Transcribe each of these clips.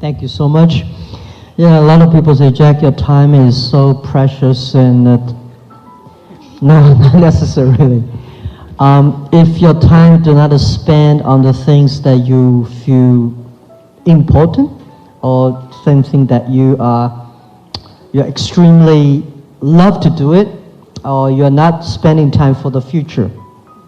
Thank you so much. Yeah, a lot of people say, Jack, your time is so precious and no, not necessarily. If your time do not spend on the things that you feel important or something that you're extremely love to do it, or you're not spending time for the future,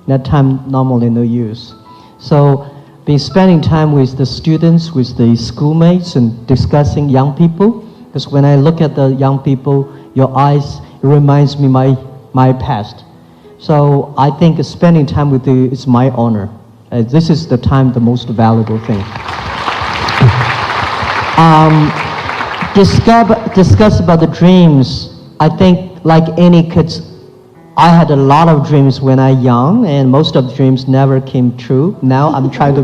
that time normally no use. So be spending time with the students, with the schoolmates, and discussing young people. Because when I look at the young people, your eyes, it reminds me my past. So I think spending time with you is my honor. This is the time, the most valuable thing. Discuss about the dreams. I think like any kids, I had a lot of dreams when I was young, and most of the dreams never came true. Now I'm trying to,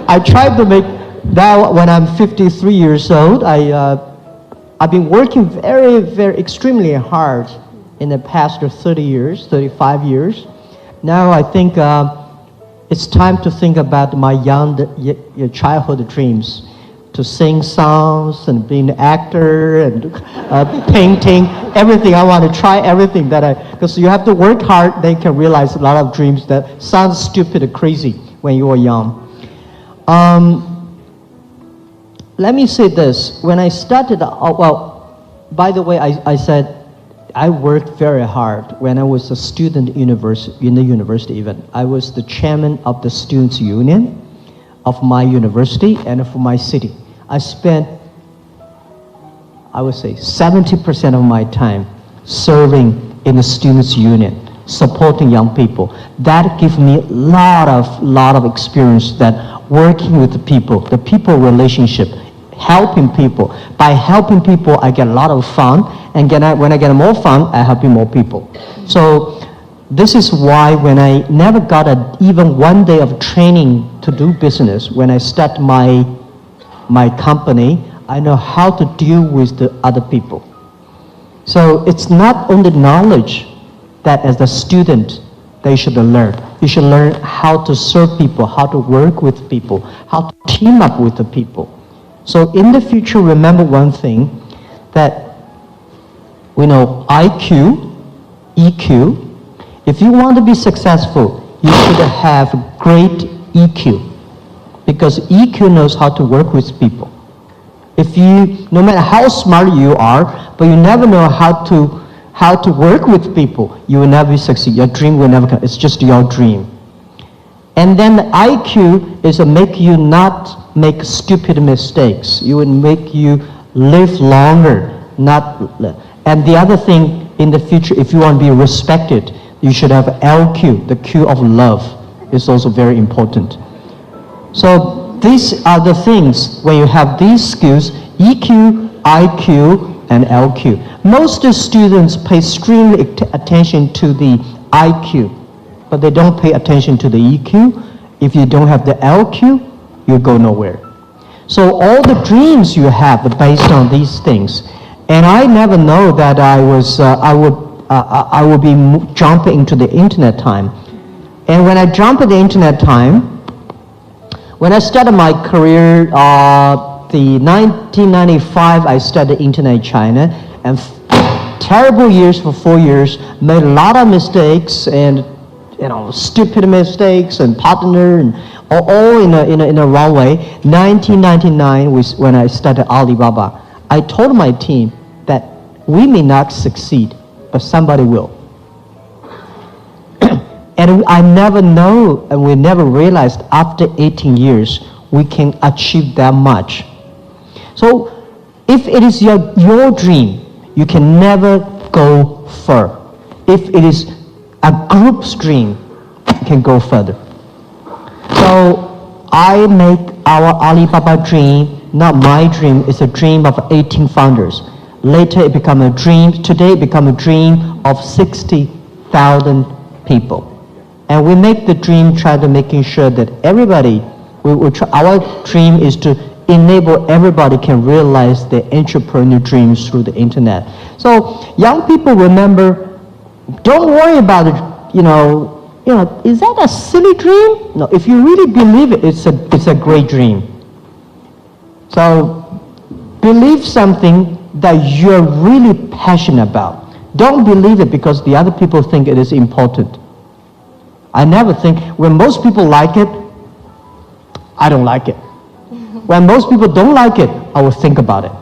I tried to make, now when I'm 53 years old, I've been working very, very extremely hard in the past 30 years, 35 years. Now I think it's time to think about my childhood dreams, to sing songs and being an actor and painting, everything. I want to try everything because you have to work hard, then you can realize a lot of dreams that sound stupid and crazy when you were young. Let me say this, when I started, by the way, I said I worked very hard when I was a student in the university even. I was the chairman of the students' union of my university and for my city. I spent, I would say, 70% of my time serving in the students' union, supporting young people. That gives me a lot of experience that working with the people relationship, helping people. By helping people, I get a lot of fun, and when I get more fun, I help more people. So this is why when I never got even one day of training to do business, when I start my company, I know how to deal with the other people. So it's not only knowledge that as a student they should learn. You should learn how to serve people, how to work with people, how to team up with the people. So in the future, remember one thing, that we know IQ, EQ. If you want to be successful, you should have great EQ, because EQ knows how to work with people. If you, no matter how smart you are, but you never know how to work with people, you will never succeed. Your dream will never come. It's just your dream. And then the IQ is to make you not make stupid mistakes. It would make you live longer, and the other thing in the future, if you want to be respected, you should have LQ, the Q of love, is also very important. So these are the things, when you have these skills, EQ, IQ, and LQ. Most students pay extreme attention to the IQ, but they don't pay attention to the EQ. If you don't have the LQ, you go nowhere. So all the dreams you have are based on these things. And I never know that I would be jumping into the internet time. And when I jump at the internet time, when I started my career, the 1995, I studied internet in China, and terrible years for 4 years, made a lot of mistakes, and stupid mistakes, and partner, and all in a wrong way. 1999 was when I started Alibaba. I told my team that we may not succeed, but somebody will. And I never know, and we never realized after 18 years, we can achieve that much. So if it is your dream, you can never go far. If it is a group's dream, you can go further. So I make our Alibaba dream, not my dream, it's a dream of 18 founders. Later it became a dream, today it became a dream of 60,000 people. And we make the dream, try to making sure that everybody, our dream is to enable everybody can realize their entrepreneurial dreams through the internet. So young people, remember, don't worry about it, is that a silly dream? No, if you really believe it, it's a great dream. So believe something that you're really passionate about. Don't believe it because the other people think it is important. I never think, when most people like it, I don't like it. When most people don't like it, I will think about it.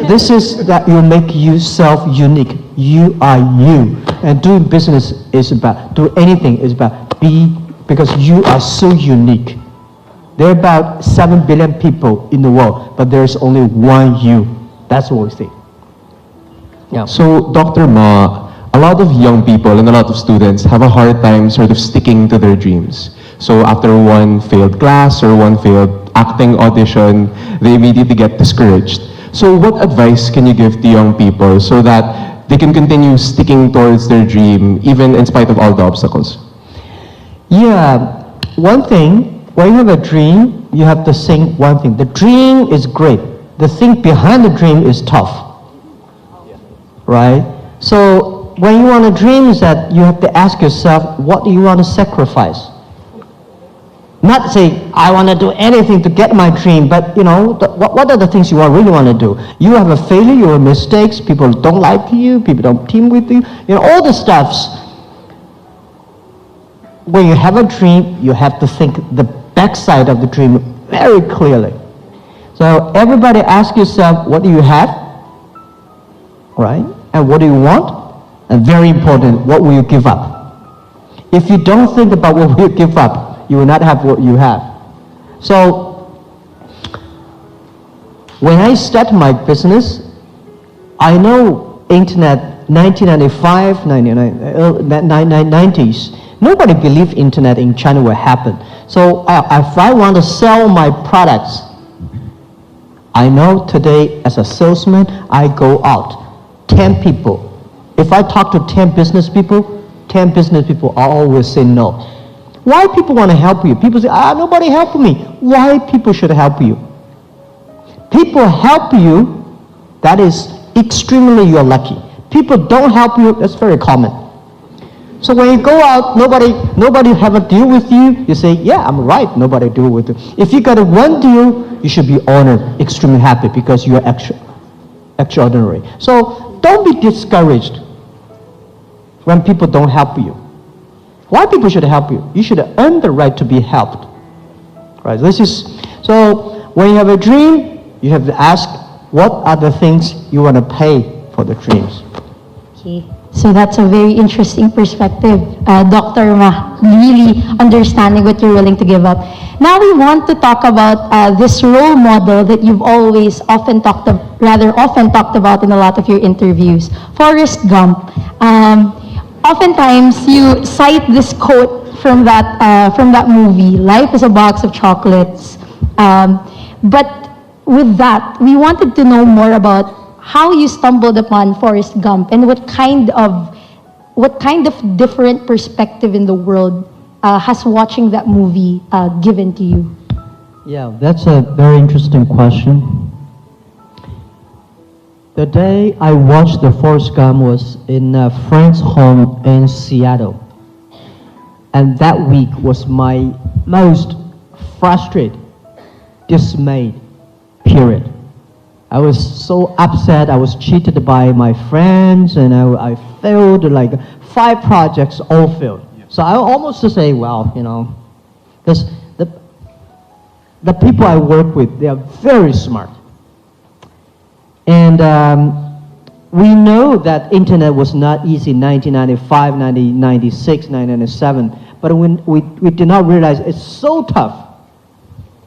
This is that you make yourself unique. You are you. And doing business is about, do anything is about be, because you are so unique. There are about 7 billion people in the world, but there's only one you. That's what we think. Yeah. So, Dr. Ma, a lot of young people and a lot of students have a hard time sort of sticking to their dreams. So after one failed class or one failed acting audition, they immediately get discouraged. So what advice can you give to young people so that they can continue sticking towards their dream even in spite of all the obstacles? Yeah, one thing, when you have a dream, you have to think one thing. The dream is great. The thing behind the dream is tough. Right? So when you want to dream is that you have to ask yourself, what do you want to sacrifice? Not say, I want to do anything to get my dream, but what are the things you really want to do? You have a failure, you have mistakes, people don't like you, people don't team with you, all the stuffs. When you have a dream, you have to think the backside of the dream very clearly. So everybody ask yourself, what do you have? Right? And what do you want? And very important, what will you give up? If you don't think about what will you give up, you will not have what you have. So when I start my business, I know internet 1995, 90s. Nobody believed internet in China will happen. So if I want to sell my products, I know today as a salesman, I go out, 10 people. If I talk to 10 business people, 10 business people always say no. Why people want to help you? People say, nobody helped me. Why people should help you? People help you, that is extremely you're lucky. People don't help you, that's very common. So when you go out, nobody have a deal with you, you say, yeah, I'm right, nobody deal with you. If you got one deal, you should be honored, extremely happy because you're extraordinary. So don't be discouraged when people don't help you. Why people should help you? You should earn the right to be helped. Right? So when you have a dream, you have to ask, what are the things you want to pay for the dreams? Okay. So that's a very interesting perspective, Dr. Ma, really understanding what you're willing to give up. Now we want to talk about this role model that you've often talked about in a lot of your interviews, Forrest Gump. Oftentimes you cite this quote from that movie, "Life is a box of chocolates." But with that, we wanted to know more about how you stumbled upon Forrest Gump and what kind of different perspective in the world has watching that movie given to you. Yeah, that's a very interesting question. The day I watched the Forrest Gump was in a friend's home in Seattle. And that week was my most frustrated, dismayed period. I was so upset, I was cheated by my friends, and I failed, like 5 projects all failed. So I almost to say, well, because the people I work with, they are very smart. And we know that internet was not easy in 1995, 1996, 1997, but we did not realize it's so tough.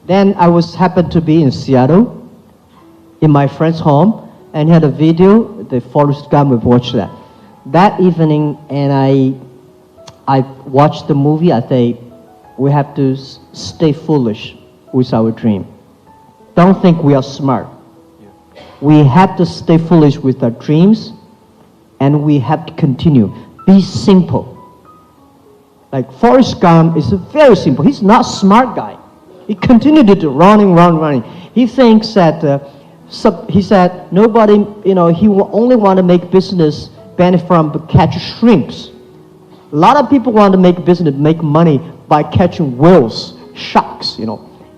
Then I happened to be in Seattle, in my friend's home, and had a video, the Forrest Gump, we watched that. That evening, and I watched the movie, I think we have to stay foolish with our dream. Don't think we are smart. We have to stay foolish with our dreams, and we have to continue. Be simple. Like Forrest Gump is very simple. He's not a smart guy. He continued to do running. He thinks that, he said, nobody, he will only want to make business benefit from catch shrimps. A lot of people want to make business, make money by catching whales, sharks,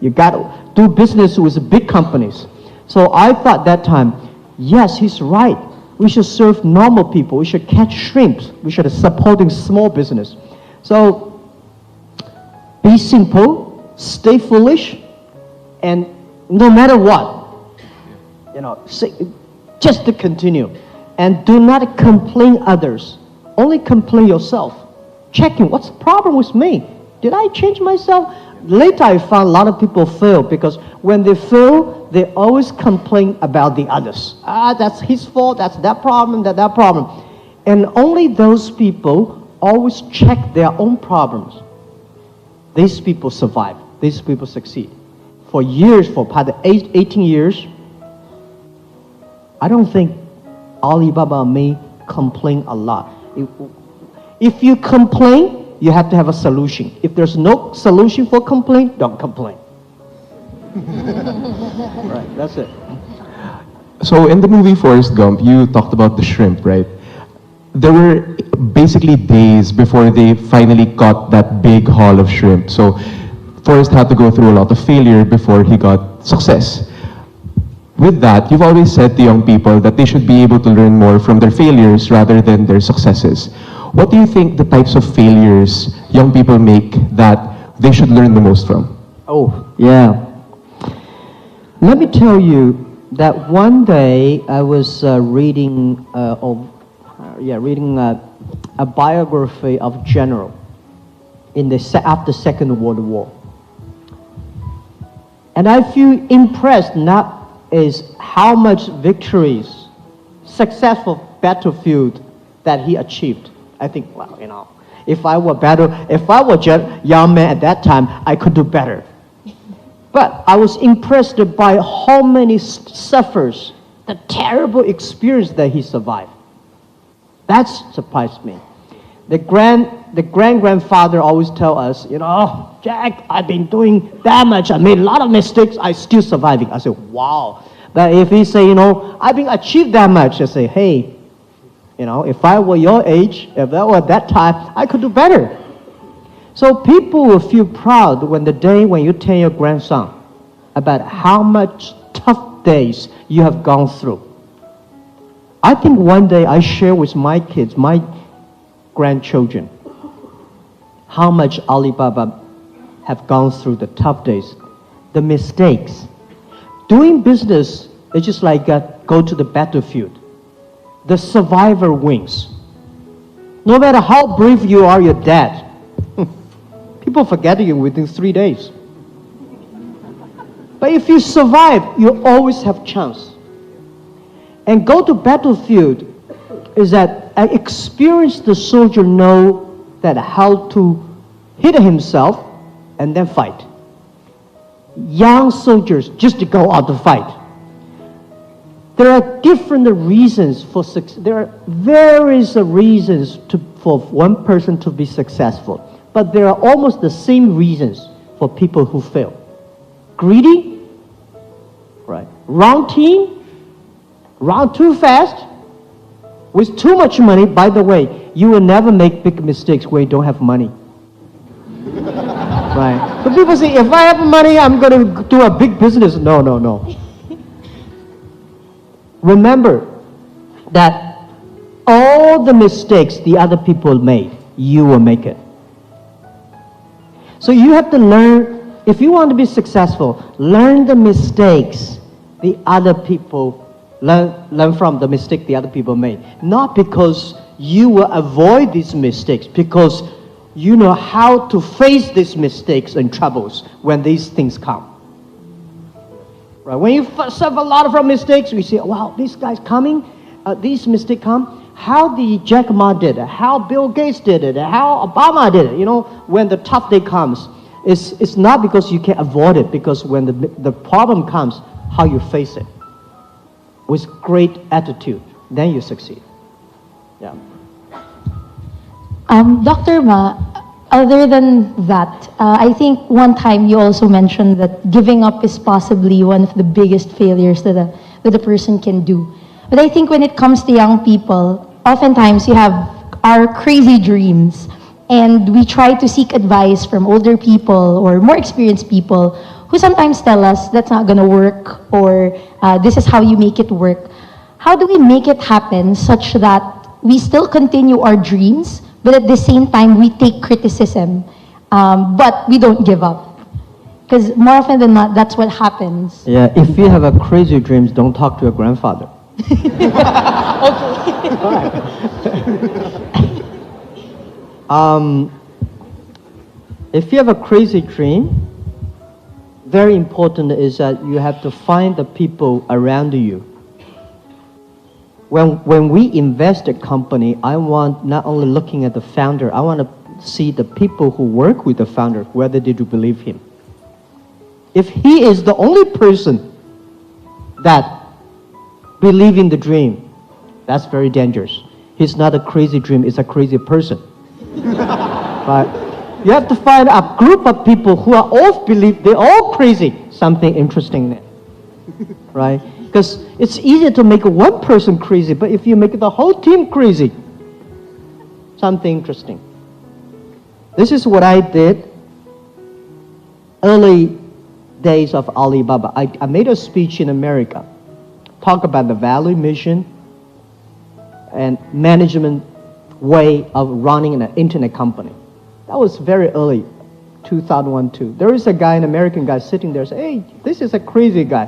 You got to do business with big companies. So I thought that time, yes, he's right. We should serve normal people. We should catch shrimps. We should supporting small business. So be simple, stay foolish, and no matter what, just to continue. And do not complain others. Only complain yourself. Checking, what's the problem with me? Did I change myself? Later I found a lot of people fail because when they fail, they always complain about the others. That's his fault, that's that problem, that problem. And only those people always check their own problems. These people survive. These people succeed. For years, for part of 18 years, I don't think Alibaba may complain a lot. If you complain, you have to have a solution. If there's no solution for complaint, don't complain. Right, that's it. So in the movie Forrest Gump, you talked about the shrimp, right? There were basically days before they finally caught that big haul of shrimp. So Forrest had to go through a lot of failure before he got success. With that, you've always said to young people that they should be able to learn more from their failures rather than their successes. What do you think the types of failures young people make that they should learn the most from? Oh, yeah. Let me tell you that one day I was reading a biography of general after Second World War. And I feel impressed not is how much victories, successful battlefield that he achieved. I think, well, if I were young man at that time, I could do better. But I was impressed by how many suffers, the terrible experience that he survived. That surprised me. The grand-grandfather always tell us, Jack, I've been doing that much. I made a lot of mistakes. I still surviving. I say, wow. But if he say, I've been achieved that much, I say, hey, if I were your age, if I were at that time, I could do better. So people will feel proud when you tell your grandson about how much tough days you have gone through. I think one day I share with my kids, my grandchildren, how much Alibaba have gone through the tough days, the mistakes. Doing business is just like go to the battlefield. The survivor wins. No matter how brave you are, you're dead. People forget you within 3 days. But if you survive, you always have chance. And go to battlefield is that an experienced soldier know that how to hit himself and then fight. Young soldiers just to go out to fight. There are different reasons for success. There are various reasons for one person to be successful. But there are almost the same reasons for people who fail. Greedy, right? Wrong team, run too fast, with too much money. By the way, you will never make big mistakes where you don't have money. Right? So people say, if I have money, I'm going to do a big business. No. Remember that all the mistakes the other people made, you will make it. So you have to learn, if you want to be successful, learn the mistakes the other people, learn from the mistake the other people made. Not because you will avoid these mistakes, because you know how to face these mistakes and troubles when these things come. Right? When you suffer a lot of mistakes, we say, wow, this guy's coming, these mistakes come. How the Jack Ma did it, how Bill Gates did it, how Obama did it, when the tough day comes, it's not because you can avoid it, because when the problem comes, how you face it. With great attitude, then you succeed. Yeah. Dr. Ma, other than that, I think one time you also mentioned that giving up is possibly one of the biggest failures that a person can do. But I think when it comes to young people, oftentimes we have our crazy dreams and we try to seek advice from older people or more experienced people who sometimes tell us that's not gonna work, or this is how you make it work. How do we make it happen such that we still continue our dreams, but at the same time we take criticism, but we don't give up? Because more often than not, that's what happens. Yeah, if you have a crazy dreams, don't talk to your grandfather. If you have a crazy dream, very important is that you have to find the people around you. When we invest a company, I want not only looking at the founder, I want to see the people who work with the founder, whether they do believe him. If he is the only person that believe in the dream, that's very dangerous. He's not a crazy dream, it's a crazy person. But you have to find a group of people who are all believe, they're all crazy. Something interesting there, right? Because it's easier to make one person crazy, but if you make the whole team crazy, something interesting. This is what I did early days of Alibaba. I made a speech in America, talk about the value, mission, and management way of running an internet company. That was very early, 2001-2. There is a guy, an American guy, sitting there saying, hey, this is a crazy guy.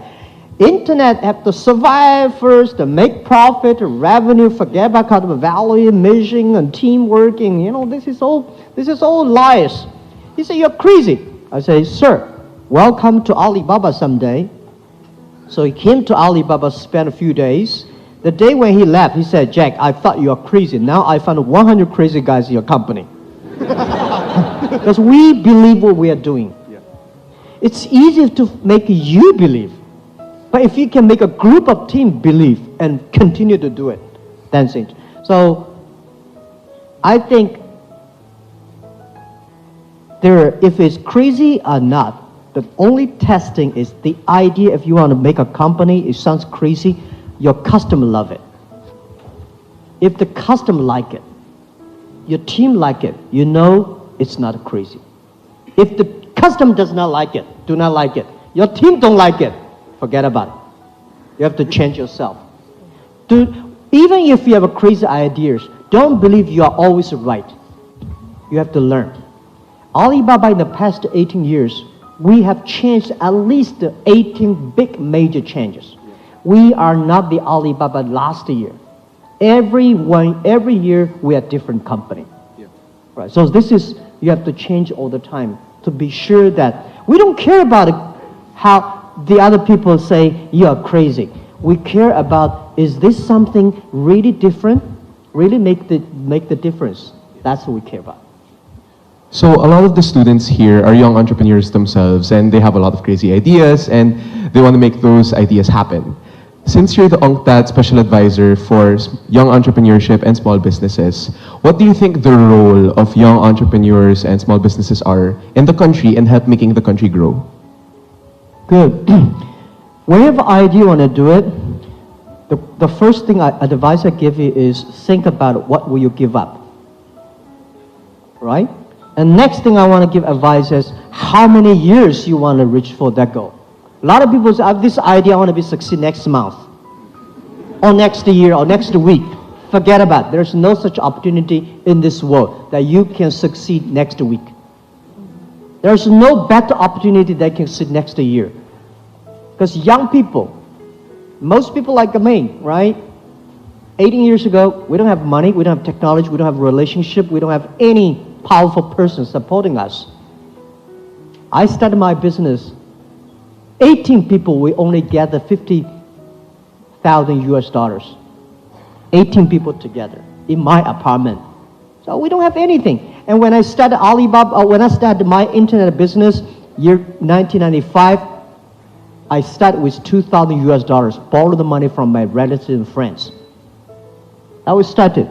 Internet have to survive first, to make profit, revenue, forget about kind of value, mission, and team working. You know, this is all lies. He said, you're crazy. I say, sir, welcome to Alibaba someday. So he came to Alibaba, spent a few days. The day when he left, he said, Jack, I thought you were crazy. Now I found 100 crazy guys in your company. Because we believe what we are doing. Yeah. It's easy to make you believe. But if you can make a group of team believe and continue to do it, that's it. So I think if it's crazy or not, the only testing is the idea. If you want to make a company, it sounds crazy, your customer love it. If the customer like it, your team like it, you know it's not crazy. If the customer does not like it, do not like it, your team don't like it, forget about it. You have to change yourself. Even if you have a crazy ideas, don't believe you are always right. You have to learn. Alibaba in the past 18 years, we have changed at least 18 big major changes. We are not the Alibaba last year. Every year we are different company. Yeah. Right. So you have to change all the time to be sure that we don't care about how the other people say you are crazy. We care about, is this something really different? Really make the difference. That's what we care about. So a lot of the students here are young entrepreneurs themselves, and they have a lot of crazy ideas, and they want to make those ideas happen. Since you're the UNCTAD Special Advisor for Young Entrepreneurship and Small Businesses, what do you think the role of young entrepreneurs and small businesses are in the country and help making the country grow? Good. Whenever you want to do it, the first thing advice I give you is think about what will you give up, right? And next thing I want to give advice is how many years you want to reach for that goal. A lot of people say, I have this idea, I want to succeed next month, or next year, or next week. Forget about it. There's no such opportunity in this world that you can succeed next week. There's no better opportunity that can succeed next year. Because young people, most people like me, right? 18 years ago, we don't have money, we don't have technology, we don't have relationship, we don't have any powerful person supporting us. I started my business, 18 people, we only gather $50,000 US. 18 people together in my apartment. So we don't have anything. And when I started Alibaba, when I started my internet business, year 1995, I started with $2,000 US, borrowed the money from my relatives and friends. That was started.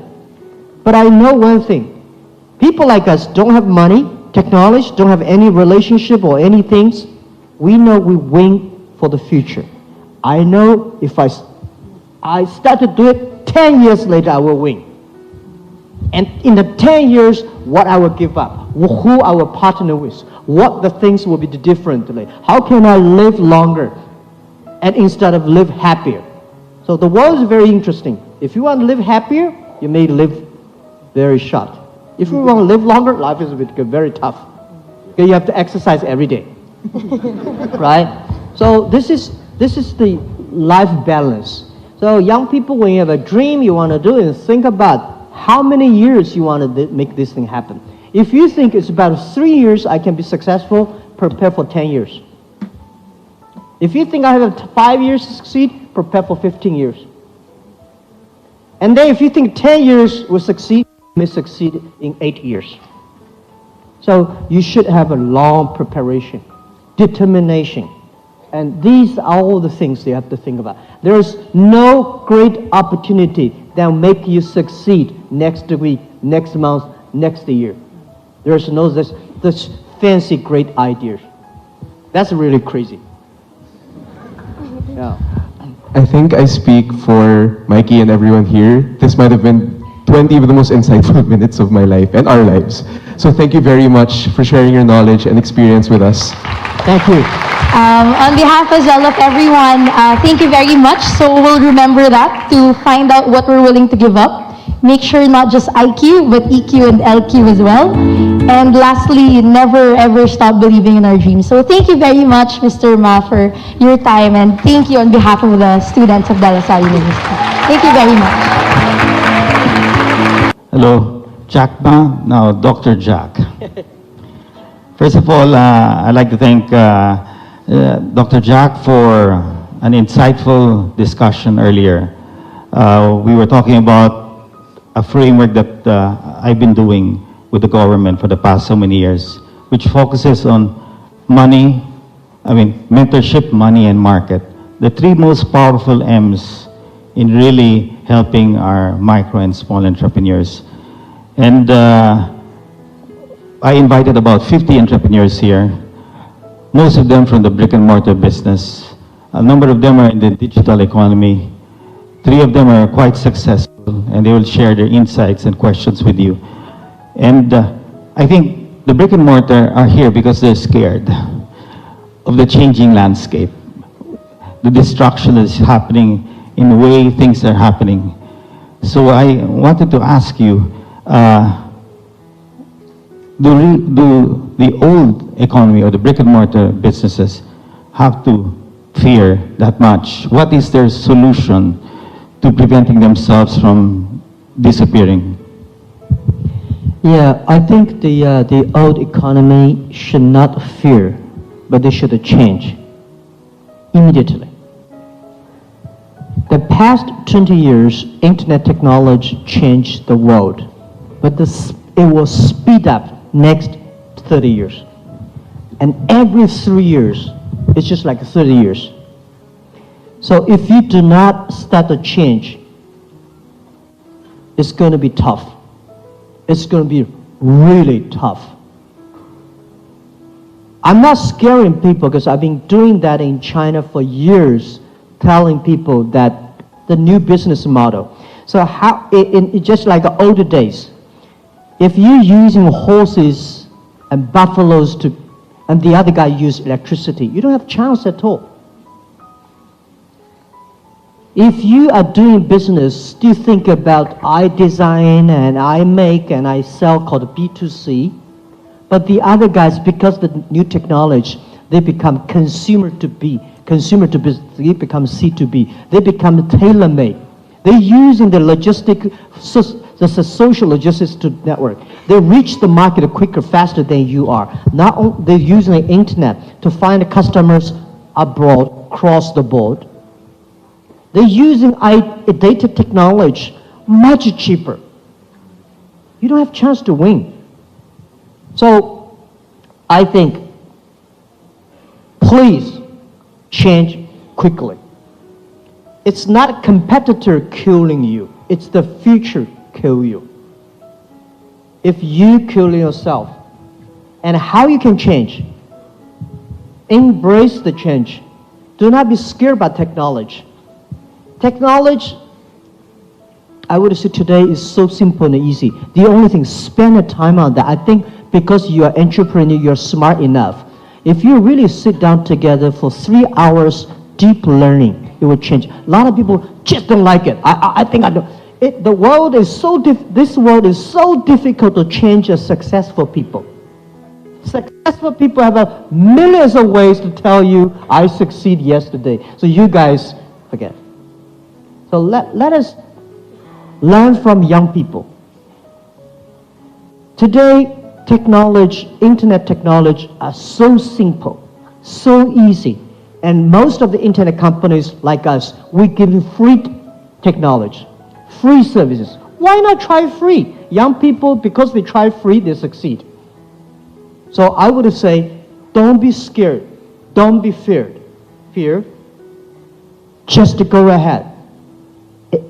But I know one thing. People like us don't have money, technology, don't have any relationship or anything. We know we win for the future. I know if I start to do it, 10 years later I will win. And in the 10 years, what I will give up, who I will partner with, what the things will be differently. How can I live longer and instead of live happier? So the world is very interesting. If you want to live happier, you may live very short. If you want to live longer, life is very tough. Okay, you have to exercise every day, right? So this is the life balance. So young people, when you have a dream you want to do it, think about how many years you want to make this thing happen. If you think it's about 3 years I can be successful, prepare for 10 years. If you think I have 5 years to succeed, prepare for 15 years. And then if you think 10 years will succeed, you may succeed in 8 years. So you should have a long preparation, determination. And these are all the things you have to think about. There is no great opportunity that will make you succeed next week, next month, next year. There is no this fancy great ideas. That's really crazy. Yeah. I think I speak for Mikey and everyone here. This might have been 20 of the most insightful minutes of my life and our lives. So thank you very much for sharing your knowledge and experience with us. Thank you. On behalf as well of everyone, thank you very much. So we'll remember that to find out what we're willing to give up. Make sure not just IQ, but EQ and LQ as well. And lastly, never ever stop believing in our dreams. So thank you very much, Mr. Ma, for your time. And thank you on behalf of the students of De La Salle University. Thank you very much. Hello, Jack Ma, now Dr. Jack. First of all, I'd like to thank Dr. Jack for an insightful discussion earlier. We were talking about a framework that I've been doing with the government for the past so many years, which focuses on mentorship, money, and market. The three most powerful M's in really helping our micro and small entrepreneurs. And I invited about 50 entrepreneurs here, most of them from the brick and mortar business. A number of them are in the digital economy. 3 of them are quite successful, and they will share their insights and questions with you. And I think the brick and mortar are here because they're scared of the changing landscape, the destruction that is happening in the way things are happening. So I wanted to ask you, do the old economy or the brick and mortar businesses have to fear that much? What is their solution to preventing themselves from disappearing? Yeah, I think the old economy should not fear, but they should change immediately. The past 20 years, internet technology changed the world, but it will speed up next 30 years. And every 3 years, it's just like 30 years. So if you do not start to change, it's going to be tough. It's going to be really tough. I'm not scaring people because I've been doing that in China for years, telling people that the new business model. So how, just like the older days, if you're using horses and buffaloes and the other guy use electricity, you don't have a chance at all. If you are doing business, still think about I design and I make and I sell called B2C, but the other guys, because of the new technology, they become consumer to business, they become C2B, they become tailor-made. They're using the the social logistics to network. They reach the market quicker, faster than you are. Not only they're using the internet to find customers abroad, across the board. They're using data technology much cheaper. You don't have a chance to win. So I think, please change quickly. It's not a competitor killing you. It's the future kill you. If you kill yourself, and how you can change, embrace the change. Do not be scared by technology. Technology, I would say today is so simple and easy. The only thing, spend the time on that. I think because you are entrepreneur, you're smart enough. If you really sit down together for 3 hours deep learning, it will change. A lot of people just don't like it. I think I don't. The world is this world is so difficult to change as successful people. Successful people have millions of ways to tell you, I succeed yesterday. So you guys forget. So let us learn from young people. Today, internet technology are so simple, so easy. And most of the internet companies like us, we give you free technology, free services. Why not try free? Young people, because they try free, they succeed. So I would say, don't be scared. Don't be feared. Just to go ahead.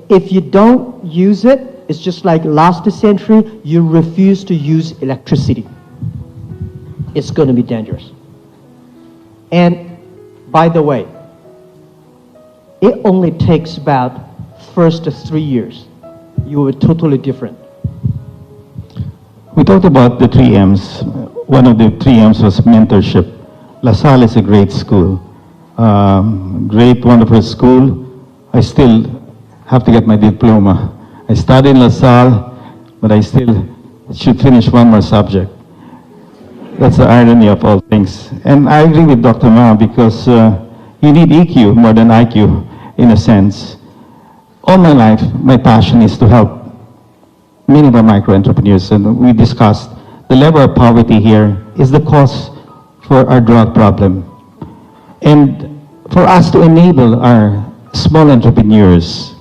If you don't use it, it's just like last century, you refuse to use electricity. It's going to be dangerous. And by the way, it only takes about first 3 years. You will be totally different. We talked about the 3 M's. One of the 3 M's was mentorship. LaSalle is a great school. Great, wonderful school. I still have to get my diploma. I studied in LaSalle, but I still should finish one more subject. That's the irony of all things. And I agree with Dr. Ma because you need EQ more than IQ, in a sense. All my life, my passion is to help many of our micro-entrepreneurs, and we discussed the level of poverty here is the cause for our drug problem. And for us to enable our small entrepreneurs,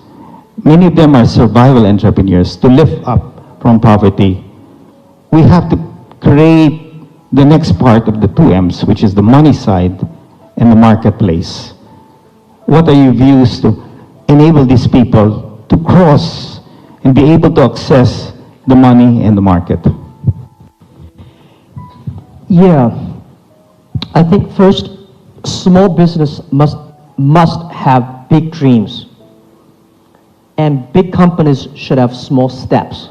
many of them are survival entrepreneurs, to lift up from poverty, we have to create the next part of the 2 M's, which is the money side and the marketplace. What are your views to enable these people to cross and be able to access the money and the market? Yeah, I think first, small business must have big dreams. And big companies should have small steps.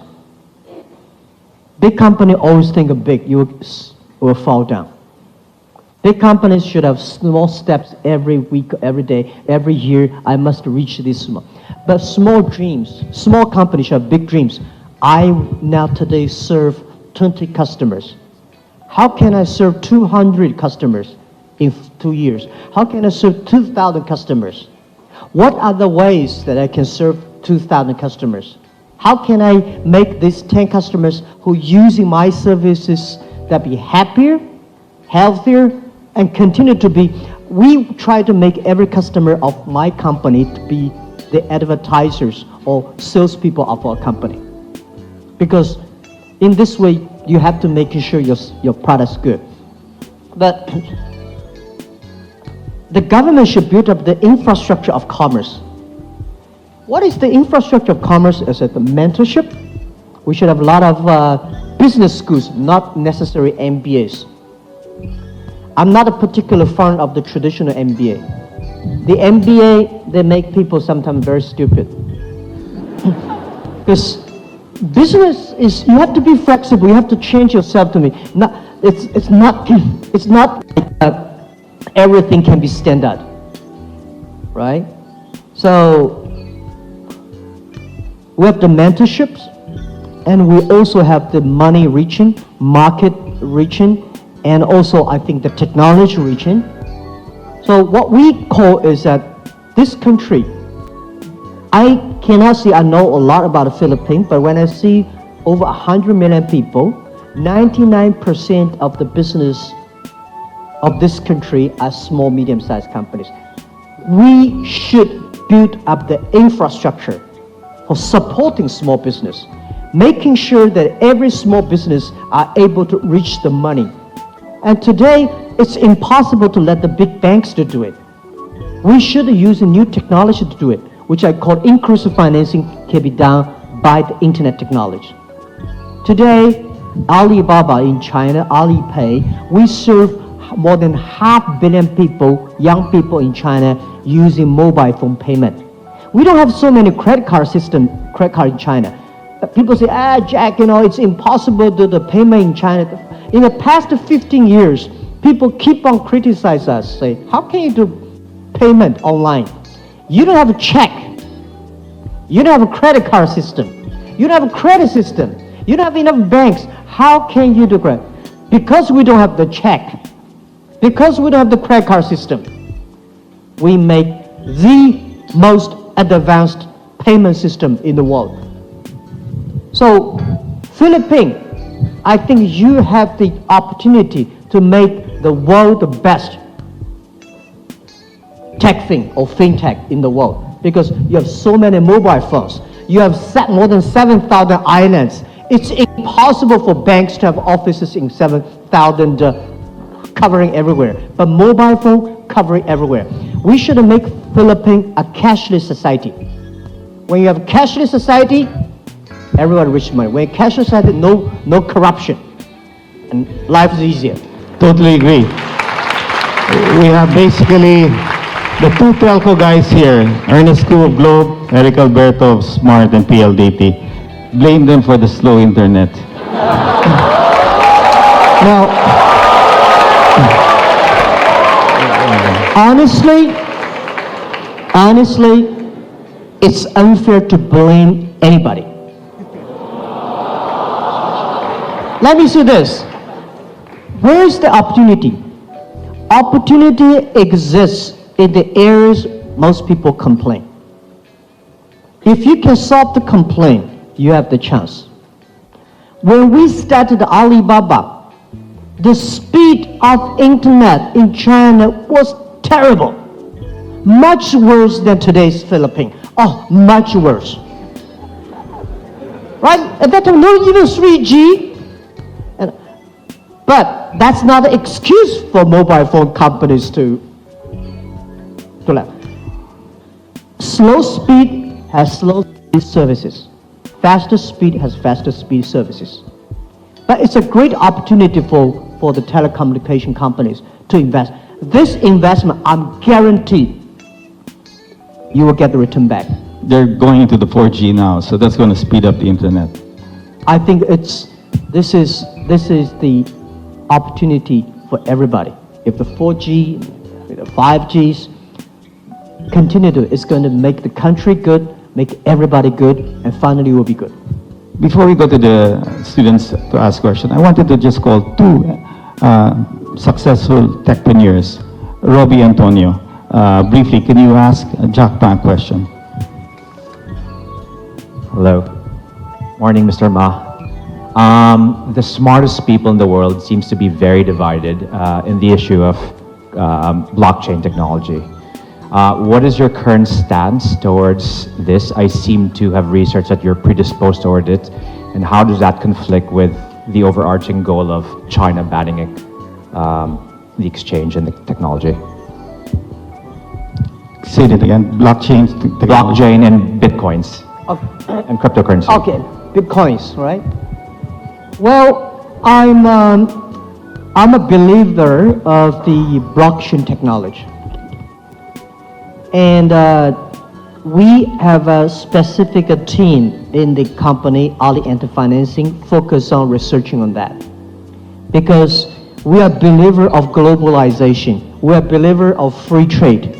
Big company always think of big, you will fall down. Big companies should have small steps every week, every day, every year. I must reach this small. But small dreams, small companies should have big dreams. I now today serve 20 customers. How can I serve 200 customers in 2 years? How can I serve 2,000 customers? What are the ways that I can serve 2,000 customers? How can I make these 10 customers who using my services that be happier, healthier, and continue to be? We try to make every customer of my company to be the advertisers or salespeople of our company. Because in this way, you have to make sure your product's good. But the government should build up the infrastructure of commerce. What is the infrastructure of commerce? Is it the mentorship? We should have a lot of business schools, not necessarily MBAs. I'm not a particular fan of the traditional MBA. The MBA, they make people sometimes very stupid. Because business is, you have to be flexible, you have to change yourself to me. It's not like everything can be standard, right? So, we have the mentorships, and we also have the money reaching, market reaching, and also I think the technology reaching. So what we call is that this country, I cannot say I know a lot about the Philippines, but when I see over 100 million people, 99% of the business of this country are small, medium-sized companies. We should build up the infrastructure for supporting small business, making sure that every small business are able to reach the money. And today, it's impossible to let the big banks to do it. We should use a new technology to do it, which I call inclusive financing can be done by the internet technology. Today, Alibaba in China, Alipay, we serve more than 500 million people, young people in China, using mobile phone payment. We don't have so many credit card in China. People say, Jack, it's impossible to do the payment in China. In the past 15 years, people keep on criticizing us, say, how can you do payment online? You don't have a check. You don't have a credit card system. You don't have a credit system. You don't have enough banks. How can you do credit? Because we don't have the check, because we don't have the credit card system, we make the most advanced payment system in the world. So, Philippines, I think you have the opportunity to make the world the best tech thing or fintech in the world, because you have so many mobile phones. You have more than 7,000 islands. It's impossible for banks to have offices in 7,000 covering everywhere, but mobile phone covering everywhere. We should make Philippines a cashless society. When you have a cashless society, everybody rich money. When cashless society, no corruption, and life is easier. Totally agree. We have basically the two telco guys here, Ernest Koo of Globe, Eric Alberto of Smart and PLDT. Blame them for the slow internet. Now, honestly, it's unfair to blame anybody. Let me say this. Where is the opportunity? Opportunity exists in the areas most people complain. If you can solve the complaint, you have the chance. When we started Alibaba, the speed of internet in China was terrible. Much worse than today's Philippines. Oh, much worse. Right? At that time, no even 3G. But that's not an excuse for mobile phone companies to let. Slow speed has slow speed services. Faster speed has faster speed services. But it's a great opportunity for the telecommunication companies to invest. This investment, I'm guaranteed, you will get the return back. They're going into the 4G now, so that's going to speed up the internet. I think this is the opportunity for everybody. If the 4G, the 5Gs continue to, it's going to make the country good, make everybody good, and finally we'll be good. Before we go to the students to ask questions, I wanted to just call two successful techpreneurs, Robbie and Antonio. Briefly, can you ask Jack Pan a question? Hello. Morning, Mr. Ma. The smartest people in the world seems to be very divided in the issue of blockchain technology. What is your current stance towards this? I seem to have researched that you're predisposed toward it, and how does that conflict with the overarching goal of China banning the exchange and the technology? Say that again. Blockchain technology. Blockchain and bitcoins and cryptocurrency. Okay, bitcoins, right? Well, I'm a believer of the blockchain technology. And we have a specific team in the company, Ali Anti-Financing, focused on researching on that. Because we are believer of globalization. We are believer of free trade.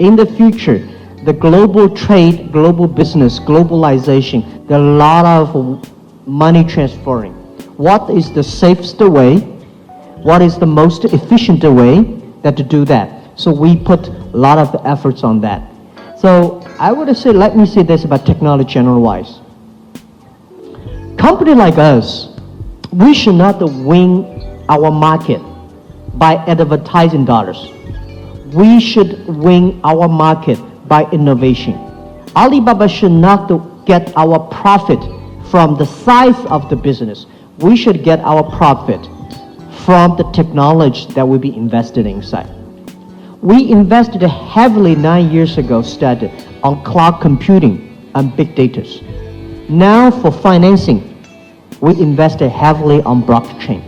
In the future, the global trade, global business, globalization, there are a lot of money transferring. What is the safest way? What is the most efficient way to do that? So we put a lot of efforts on that. So I would say, let me say this about technology general-wise. Company like us, we should not win our market by advertising dollars. We should win our market by innovation. Alibaba should not get our profit from the size of the business. We should get our profit from the technology that will be invested inside. We invested heavily 9 years ago, started on cloud computing and big data. Now for financing, we invested heavily on blockchain.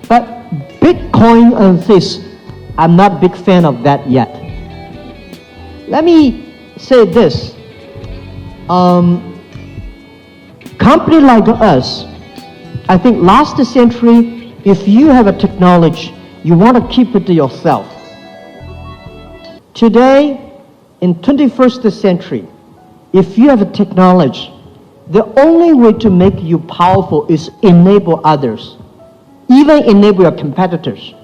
But Bitcoin and this, I'm not a big fan of that yet. Let me say this. Company like us, I think last century, if you have a technology, you want to keep it to yourself. Today, in 21st century, if you have a technology, the only way to make you powerful is enable others, even enable your competitors.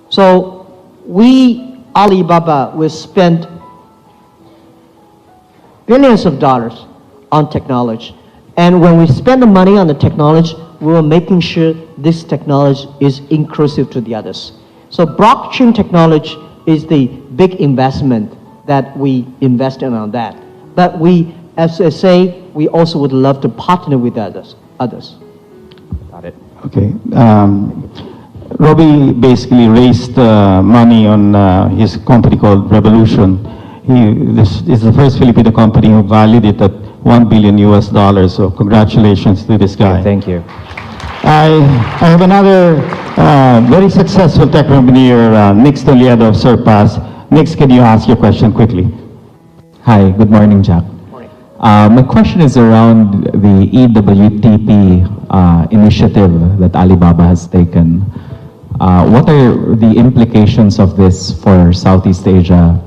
So we, Alibaba, will spend billions of dollars on technology. And when we spend the money on the technology, we're making sure this technology is inclusive to the others. So blockchain technology is the big investment that we invest in on that. But we, as I say, we also would love to partner with others. Got it. Okay. Robbie basically raised money on his company called Revolution. This is the first Filipino company who valued it at $1 billion US. So congratulations to this guy. Thank you. I have another very successful tech entrepreneur, Nix Toledo of Surpass. Nix, can you ask your question quickly? Hi, good morning, Jack. My question is around the EWTP initiative that Alibaba has taken. What are the implications of this for Southeast Asia?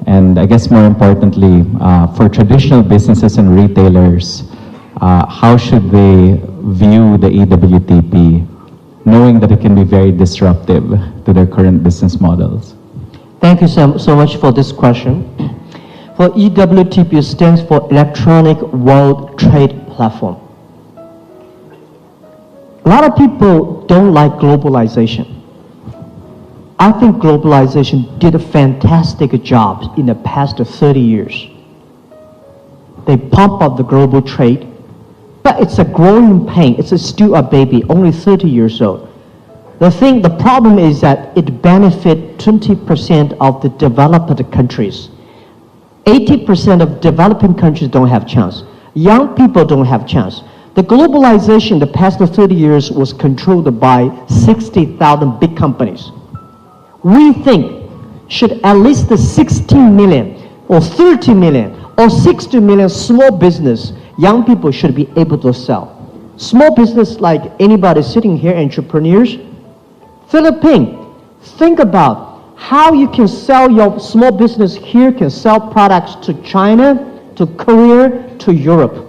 And I guess more importantly, for traditional businesses and retailers, how should they view the EWTP, knowing that it can be very disruptive to their current business models? Thank you so much for this question. For EWTP stands for Electronic World Trade Platform. A lot of people don't like globalization. I think globalization did a fantastic job in the past 30 years. They pump up the global trade, but it's a growing pain. It's still a baby, only 30 years old. The problem is that it benefits 20% of the developed countries. 80% of developing countries don't have chance. Young people don't have chance. The globalization the past 30 years was controlled by 60,000 big companies. We think should at least the 16 million or 30 million or 60 million small business, young people should be able to sell. Small business like anybody sitting here, entrepreneurs, Philippines, think about how you can sell your small business here, can sell products to China, to Korea, to Europe.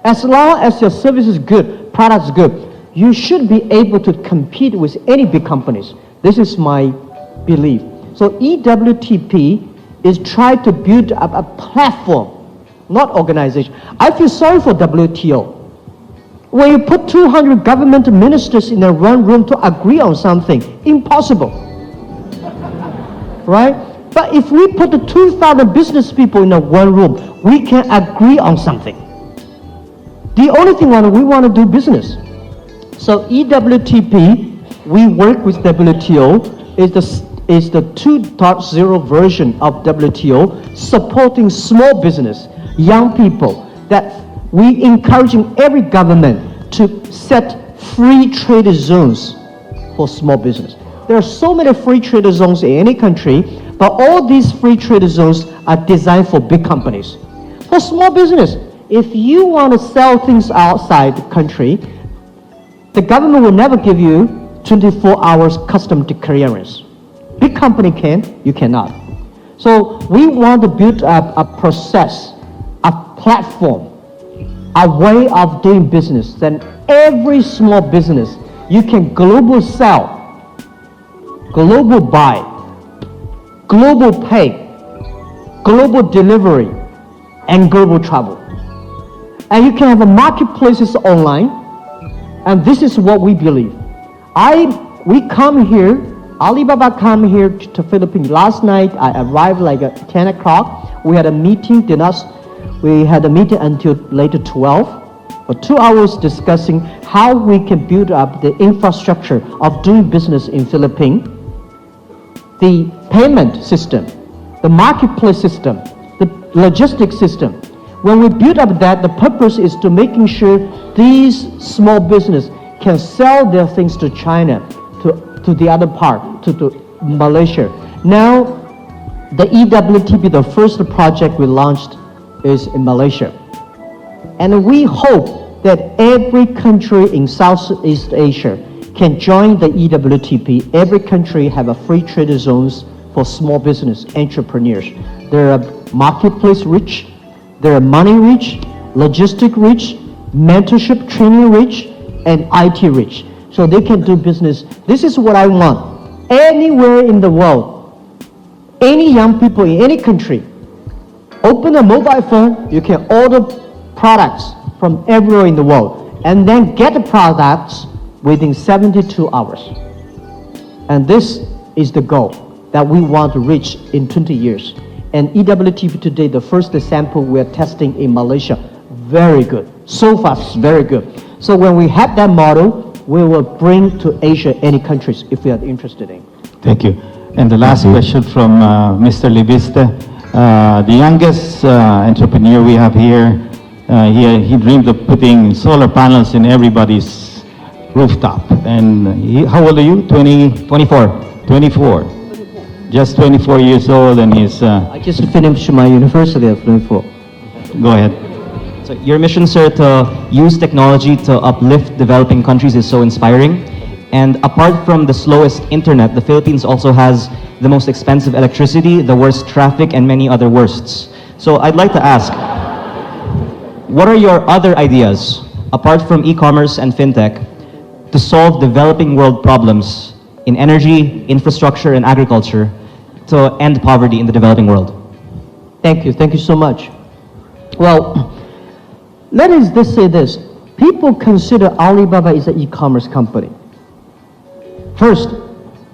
As long as your service is good, product is good, you should be able to compete with any big companies. This is my belief. So EWTP is trying to build up a platform, not organization. I feel sorry for WTO. When you put 200 government ministers in a one room to agree on something, impossible. Right? But if we put the 2,000 business people in a one room, we can agree on something. The only thing we want to do business. So EWTP, we work with WTO, is the 2.0 version of WTO, supporting small business, young people, that we encouraging every government to set free trade zones for small business. There are so many free trade zones in any country, but all these free trade zones are designed for big companies. For small business, if you want to sell things outside the country, the government will never give you 24 hours custom clearance. Big company can, you cannot. So we want to build up a process, a platform, a way of doing business. Then every small business, you can global sell, global buy, global pay, global delivery, and global travel. And you can have a marketplaces online, and this is what we believe. We come here, Alibaba come here to Philippines. Last night, I arrived like at 10 o'clock. We had a meeting, we had a meeting until later 12, for 2 hours discussing how we can build up the infrastructure of doing business in Philippines, the payment system, the marketplace system, the logistics system. When we build up that, the purpose is to making sure these small business can sell their things to China, to the other part, to Malaysia. Now, the EWTP, the first project we launched is in Malaysia. And we hope that every country in Southeast Asia can join the EWTP. Every country have a free trade zones for small business entrepreneurs. There are marketplace rich, there are money rich, logistic rich, mentorship training rich, and IT rich. So they can do business. This is what I want. Anywhere in the world, any young people in any country, open a mobile phone, you can order products from everywhere in the world, and then get the products within 72 hours. And this is the goal that we want to reach in 20 years. And EWTP today, the first sample we're testing in Malaysia, very good. So far, it's very good. So when we have that model, we will bring to Asia any countries if we are interested in. Thank you. And the last question from Mr. Libiste. The youngest entrepreneur we have here, he dreamed of putting solar panels in everybody's rooftop. And how old are you? 24. 24. Just 24 years old, and he's... I just finished my university at 24. Go ahead. So your mission, sir, to use technology to uplift developing countries is so inspiring. And apart from the slowest internet, the Philippines also has the most expensive electricity, the worst traffic, and many other worsts. So I'd like to ask, what are your other ideas, apart from e-commerce and fintech, to solve developing world problems in energy, infrastructure, and agriculture to end poverty in the developing world? Thank you so much. Well, let us just say this. People consider Alibaba is an e-commerce company. First,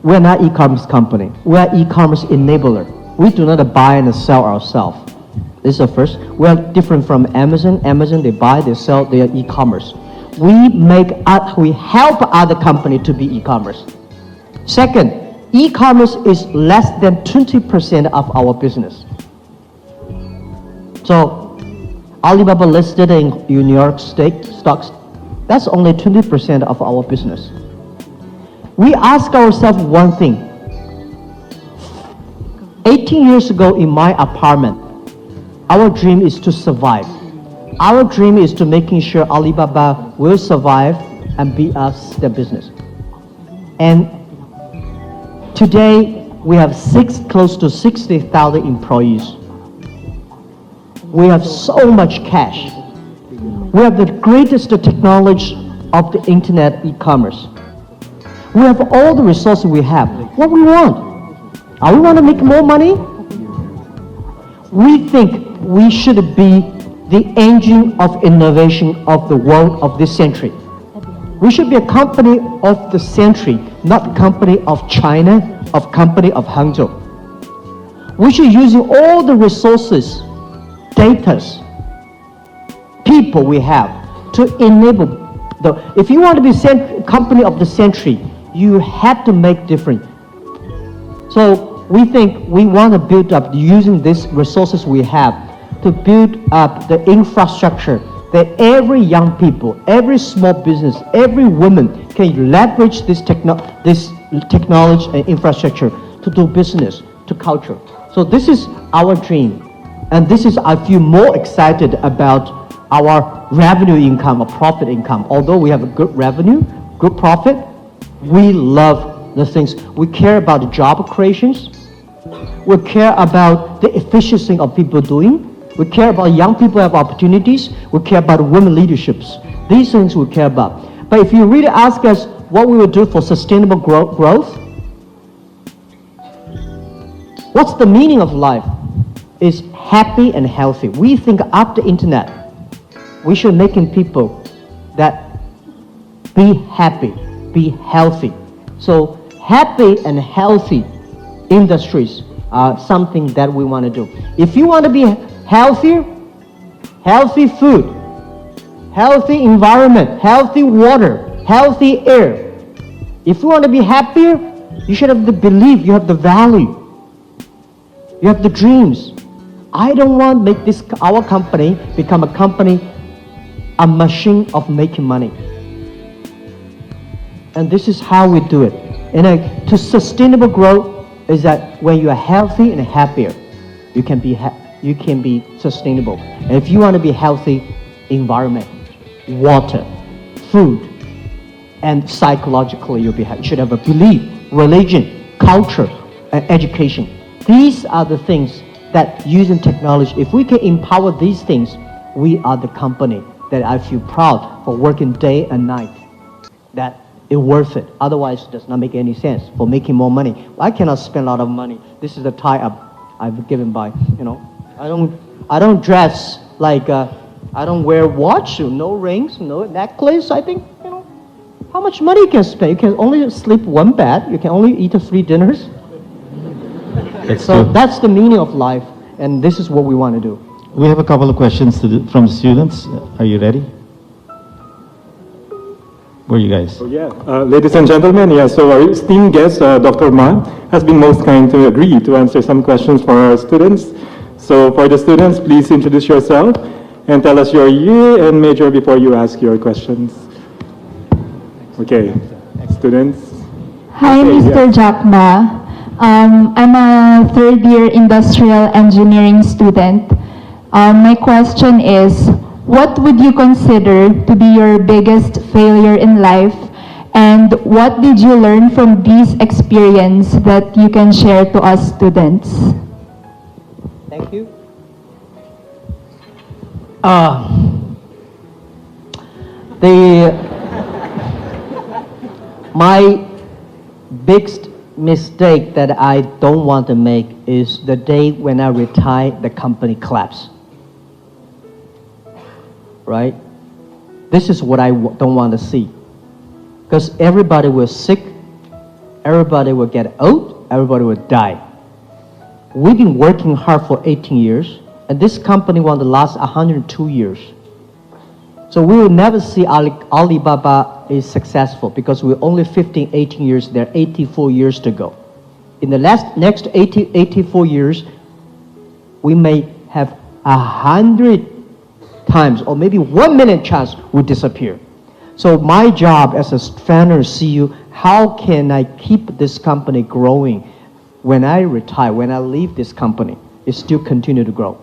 we're not e-commerce company. We're e-commerce enabler. We do not buy and sell ourselves. This is the first. We're different from Amazon. Amazon, they buy, they sell, they are e-commerce. We help other company to be e-commerce. Second, e-commerce is less than 20% of our business. So, Alibaba listed in New York State stocks, that's only 20% of our business. We ask ourselves one thing. 18 years ago in my apartment, our dream is to survive. Our dream is to making sure Alibaba will survive and be us the business. And today, we have close to 60,000 employees. We have so much cash. We have the greatest technology of the internet e-commerce. We have all the resources we have. What we want? We want to make more money? We think we should be the engine of innovation of the world of this century. We should be a company of the century, not a company of China, of company of Hangzhou. We should use all the resources, data, people we have to enable if you want to be company of the century, you have to make difference. So we think we want to build up using these resources we have to build up the infrastructure that every young people, every small business, every woman can leverage this technology and infrastructure to do business, to culture. So this is our dream. And this is, I feel more excited about our revenue income or profit income. Although we have a good revenue, good profit, we love the things. We care about the job creations. We care about the efficiency of people doing. We care about young people have opportunities. We care about women leaderships. These things we care about. But if you really ask us what we will do for sustainable growth, what's the meaning of life? Is happy and healthy. We think after internet, we should making people that be happy, be healthy. So happy and healthy industries are something that we want to do. If you want to be healthier, healthy food, healthy environment, healthy water, healthy air. If you want to be happier, you should have the belief, you have the value, you have the dreams. I don't want to make our company become a company, a machine of making money. And this is how we do it. And to sustainable growth is that when you are healthy and happier, you can be sustainable. And if you want to be healthy environment, water, food, and psychologically you should have a belief, religion, culture, and education. These are the things that using technology, if we can empower these things, we are the company that I feel proud for working day and night, that it's worth it. Otherwise, it does not make any sense for making more money. I cannot spend a lot of money. This is the tie-up I've given by, I don't dress like, I don't wear watch, no rings, no necklace. I think, how much money you can spend? You can only sleep one bed. You can only eat 3 dinners. So that's the meaning of life, and this is what we want to do. We have a couple of questions from the students. Are you ready? Where are you guys? Ladies and gentlemen, so our esteemed guest, Dr. Ma, has been most kind to agree to answer some questions for our students. So for the students, please introduce yourself and tell us your year and major before you ask your questions. Okay, students. Hi, Mr. Jack Ma. I'm a third-year industrial engineering student. My question is, what would you consider to be your biggest failure in life, and what did you learn from this experience that you can share to us students? Thank you. My biggest mistake that I don't want to make is the day when I retire, the company collapse. Right? This is what I don't want to see. Because everybody will sick, everybody will get old, everybody will die. We've been working hard for 18 years, and this company want to last 102 years. So we will never see Alibaba is successful because we're only 15, 18 years there, 84 years to go. In the next 84 years, we may have 100 times or maybe 1 million chance will disappear. So my job as a founder, CEO, how can I keep this company growing when I retire, when I leave this company, it still continue to grow.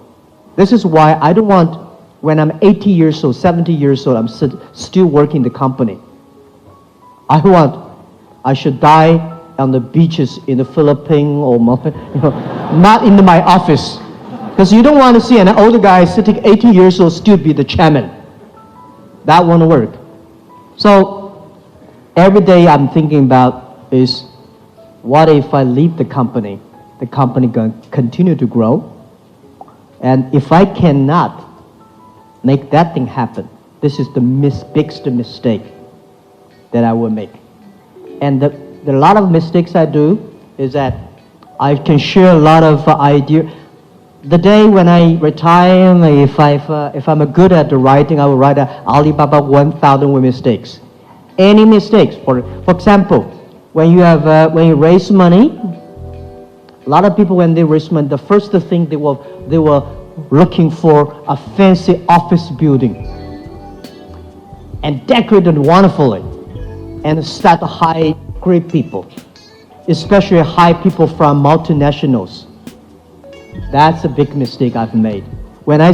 This is why I don't want, when I'm 80 years old, 70 years old, I'm still working the company. I should die on the beaches in the Philippines or not in my office. Because you don't want to see an older guy sitting 80 years old still be the chairman. That won't work. So every day I'm thinking about is, what if I leave the company? The company going to continue to grow. And if I cannot make that thing happen, this is the biggest mistake that I will make. And the lot of mistakes I do is that I can share a lot of ideas. The day when I retire, if I'm good at the writing, I will write Alibaba 1,000 mistakes. Any mistakes, for example, when you raise money, a lot of people when they raise money, the first thing they were looking for a fancy office building and decorated wonderfully and start to hire great people, especially hire people from multinationals. That's a big mistake I've made. When I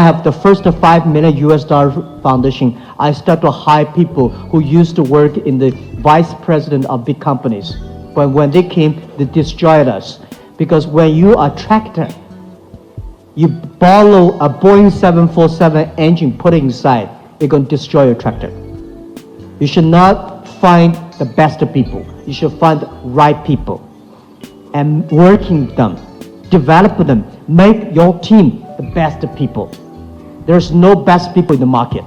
have the first $5 million US foundation, I start to hire people who used to work in the vice president of big companies. But when they came, they destroyed us. Because when you are a tractor, you borrow a Boeing 747 engine, put it inside, it's going to destroy your tractor. You should not find the best people. You should find the right people and working them, develop them, make your team the best people. There's no best people in the market.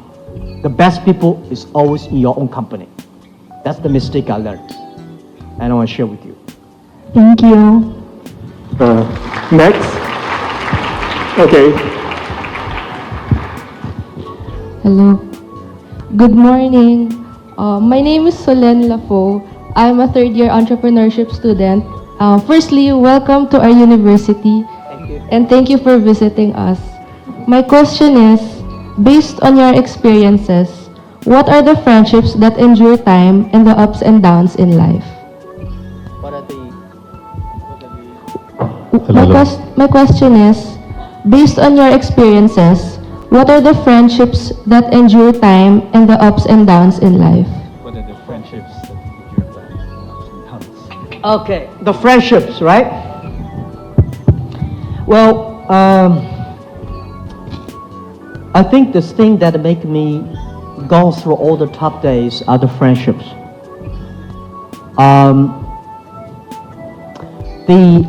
The best people is always in your own company. That's the mistake I learned, and I want to share with you. Thank you. Next. Okay. Hello. Good morning. My name is Solen Lafo. I'm a third-year entrepreneurship student. Firstly, welcome to our university. Thank you. And thank you for visiting us. My question is, based on your experiences, what are the friendships that endure time and the ups and downs in life? My question is, based on your experiences, What are the friendships that endure time and the ups and downs in life? What are the friendships that endure time, ups and downs? Okay, the friendships, right? Well, I think the thing that make me go through all the tough days are the friendships.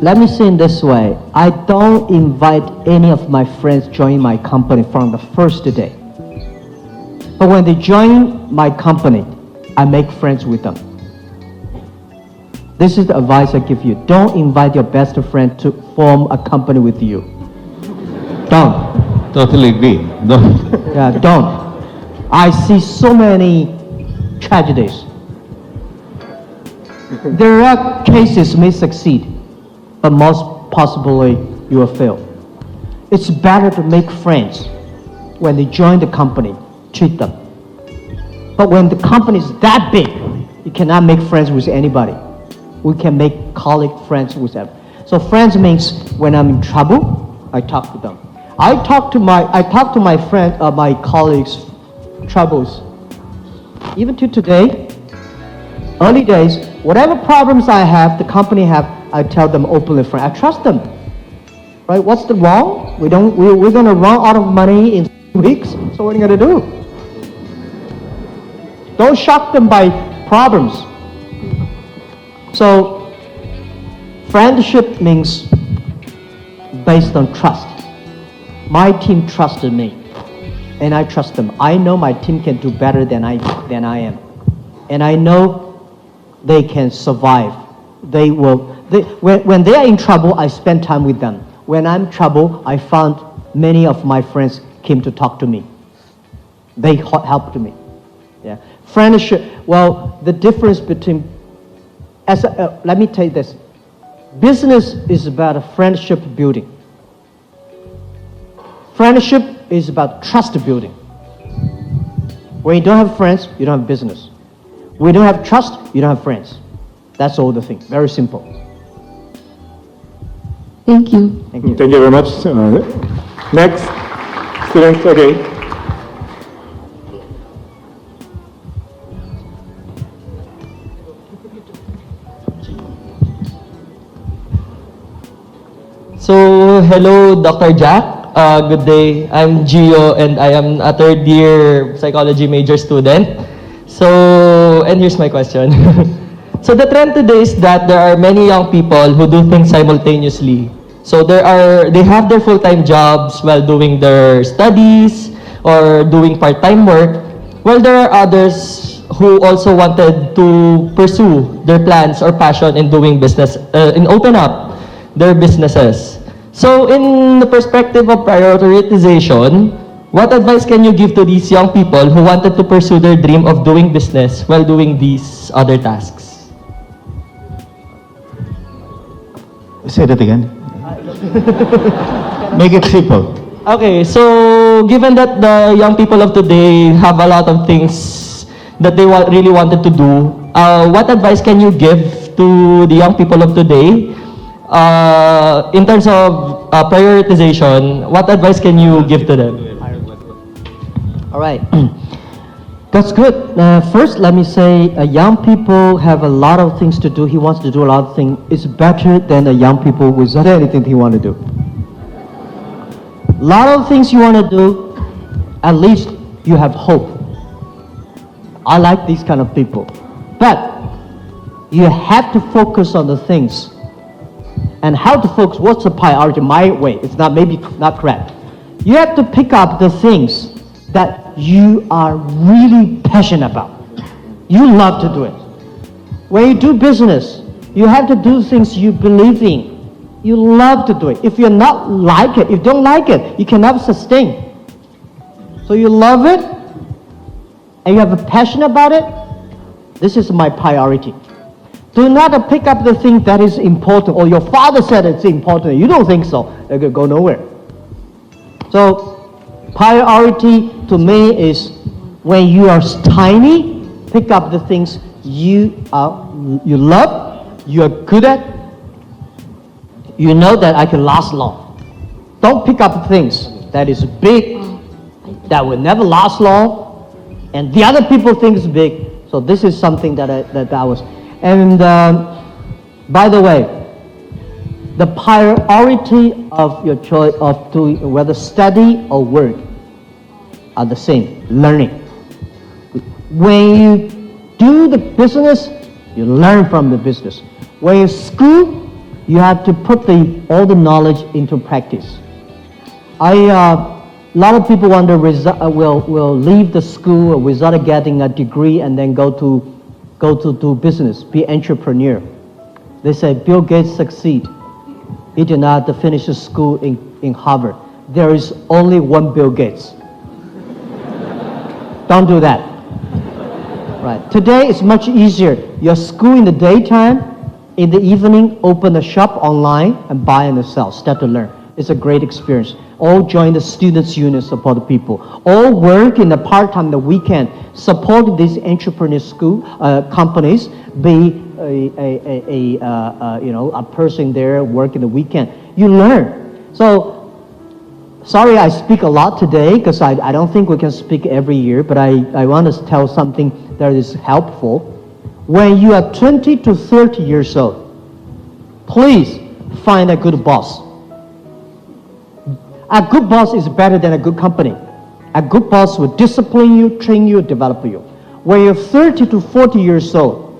Let me say it this way. I don't invite any of my friends join my company from the first day. But when they join my company, I make friends with them. This is the advice I give you. Don't invite your best friend to form a company with you. Don't. Totally agree. Yeah, don't. I see so many tragedies. There are cases may succeed, but most possibly you will fail. It's better to make friends when they join the company, treat them. But when the company is that big, you cannot make friends with anybody. We can make colleague friends with them. So friends means when I'm in trouble, I talk to them. I talk to my friend, my colleagues' troubles. Even to today, early days, whatever problems I have, the company have, I tell them openly. I trust them. Right? What's the wrong? We're gonna run out of money in 3 weeks. So what are you gonna do? Don't shock them by problems. So friendship means based on trust. My team trusted me, and I trust them. I know my team can do better than I am, and I know they can survive. They will. When they are in trouble, I spend time with them. When I'm in trouble, I found many of my friends came to talk to me. They helped me. Yeah, friendship. Well, the difference between let me tell you this. Business is about a friendship building. Friendship is about trust building. When you don't have friends, you don't have business. When you don't have trust, you don't have friends. That's all the thing. Very simple. Thank you. Thank you. Thank you very much. Next, students, okay. So, hello, Dr. Jack. Good day. I'm Gio, and I am a third-year psychology major student. So, and here's my question. So, the trend today is that there are many young people who do things simultaneously. So, they have their full-time jobs while doing their studies or doing part-time work, while there are others who also wanted to pursue their plans or passion in doing business, and open up their businesses. So in the perspective of prioritization, what advice can you give to these young people who wanted to pursue their dream of doing business while doing these other tasks? Say that again. Make it simple. Okay, so given that the young people of today have a lot of things that they really wanted to do, what advice can you give to the young people of today in terms of prioritization? What advice can you give to them? All right. That's good. First, let me say, young people have a lot of things to do. He wants to do a lot of things. It's better than a young people without anything he want to do. A lot of things you want to do, at least you have hope. I like these kind of people. But you have to focus on the things. And how to focus, what's the priority? My way, it's maybe not correct. You have to pick up the things that you are really passionate about. You love to do it. When you do business, you have to do things you believe in. You love to do it. If you don't like it, you cannot sustain. So you love it, and you have a passion about it. This is my priority. Do not pick up the thing that is important, or your father said it's important. You don't think so. It could go nowhere. So, priority to me is when you are tiny, pick up the things you love, you are good at. You know that I can last long. Don't pick up things that is big that will never last long, and the other people think it's big. So this is something that I was. And by the way, the priority of your choice of doing whether study or work are the same, learning. When you do the business, you learn from the business. When you school, you have to put all the knowledge into practice. A lot of people will leave the school without getting a degree and then go to do business, be entrepreneur. They say Bill Gates succeed. He did not finish the school in Harvard. There is only one Bill Gates. Don't do that. Right. Today it's much easier. Your school in the daytime, in the evening, open a shop online and buy and sell, start to learn. It's a great experience. All join the students' union, support the people. All work in the part-time, the weekend, support these entrepreneur school companies. Be a person there working the weekend. You learn. So, sorry I speak a lot today because I don't think we can speak every year, but I want to tell something that is helpful. When you are 20 to 30 years old, please find a good boss. A good boss is better than a good company. A good boss will discipline you, train you, develop you. When you're 30 to 40 years old,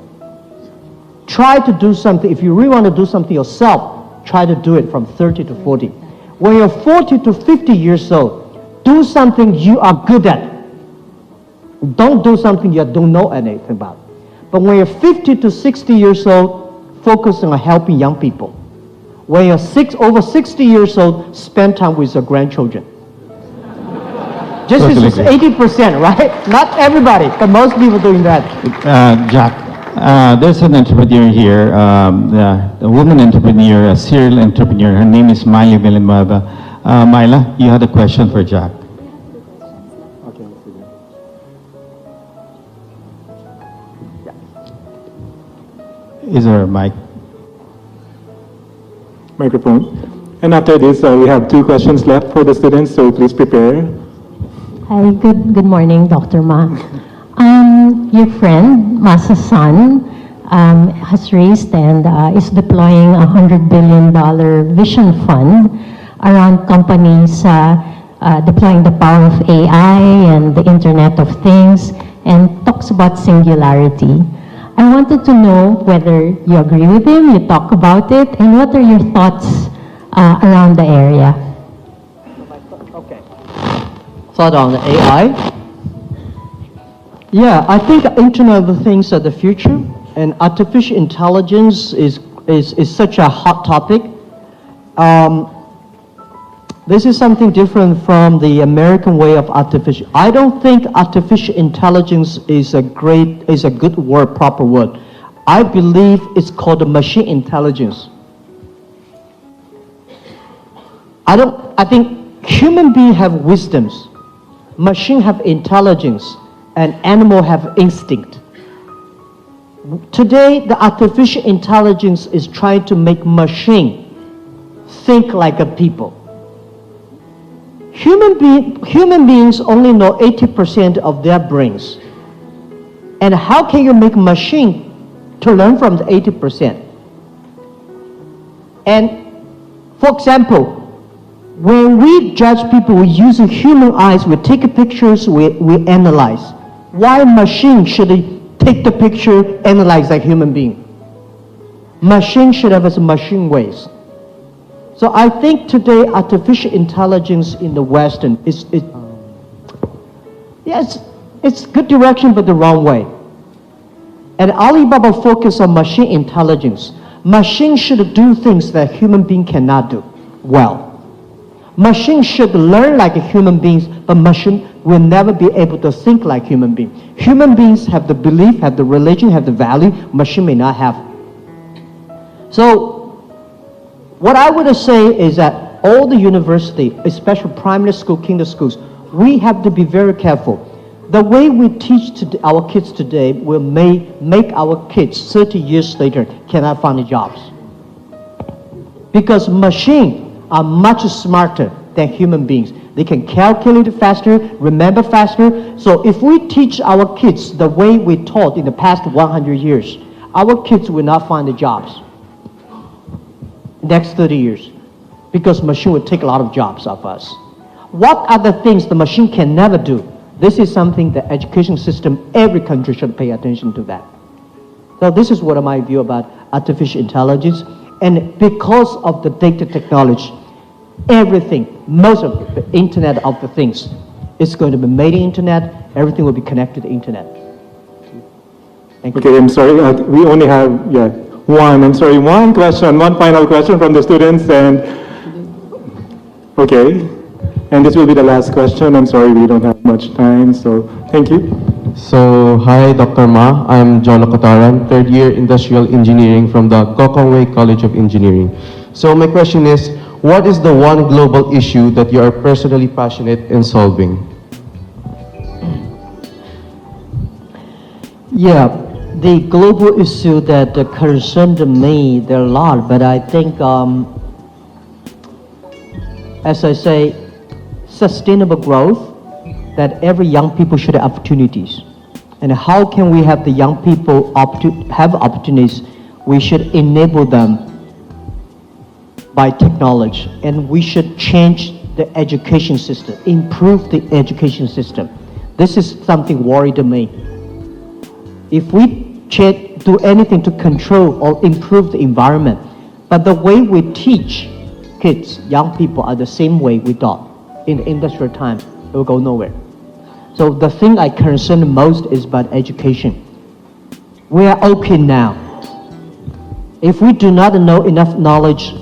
try to do something. If you really want to do something yourself, try to do it from 30 to 40. When you're 40 to 50 years old, do something you are good at. Don't do something you don't know anything about. But when you're 50 to 60 years old, focus on helping young people. When you're over 60 years old, spend time with your grandchildren. Just Totally this is 80%, right? Not everybody, but most people doing that. Jack, there's an entrepreneur here, the woman entrepreneur, a serial entrepreneur. Her name is Miley Villanueva. Myla, you had a question for Jack. Is there a mic? Microphone. And after this, we have 2 questions left for the students, so please prepare. Hi, good morning, Dr. Ma. Your friend, Masa's son, has raised and is deploying $100 billion vision fund around companies deploying the power of AI and the Internet of Things, and talks about singularity. I wanted to know whether you agree with him, you talk about it, and what are your thoughts around the area? Okay. Thought on the AI? Yeah, I think Internet of Things are the future, and artificial intelligence is such a hot topic. This is something different from the American way of artificial. I don't think artificial intelligence is a good word, proper word. I believe it's called machine intelligence. I think human beings have wisdoms, machine have intelligence, and animal have instinct. Today, the artificial intelligence is trying to make machine think like a people. Human beings only know 80% of their brains. And how can you make machine to learn from the 80%? And for example, when we judge people, we use human eyes, we take pictures, we analyze. Why machine should take the picture, analyze like human being? Machine should have its machine ways. So I think today artificial intelligence in the Western it's good direction but the wrong way. And Alibaba focus on machine intelligence. Machine should do things that human being cannot do well. Machine should learn like human beings, but machine will never be able to think like human beings. Human beings have the belief, have the religion, have the value, machine may not have. So what I would say is that all the university, especially primary school, kinder schools, we have to be very careful. The way we teach our kids today will make our kids 30 years later cannot find jobs. Because machines are much smarter than human beings. They can calculate faster, remember faster. So if we teach our kids the way we taught in the past 100 years, our kids will not find the jobs next 30 years because machine will take a lot of jobs of us. What are the things the machine can never do? This is something the education system, every country should pay attention to that. So this is what my view about artificial intelligence. And because of the data technology, everything, most of the Internet of the things is going to be made in Internet. Everything will be connected to the Internet. Thank you. Okay, I'm sorry. We only have one question, one final question from the students, and okay. And this will be the last question. I'm sorry, we don't have much time, so thank you. So, hi, Dr. Ma. I'm John Okotaran, third year Industrial Engineering from the Gokongwei College of Engineering. So, my question is, what is the one global issue that you are personally passionate in solving? Yeah, the global issue that concerned me, there are a lot, but I think, as I say, sustainable growth, that every young people should have opportunities. And how can we have the young people have opportunities? We should enable them by technology, and we should change the education system, improve the education system. This is something worried me. If we do anything to control or improve the environment, but the way we teach kids, young people, are the same way we taught in the industrial time, it will go nowhere. So the thing I concern most is about education. We are okay now. If we do not know enough knowledge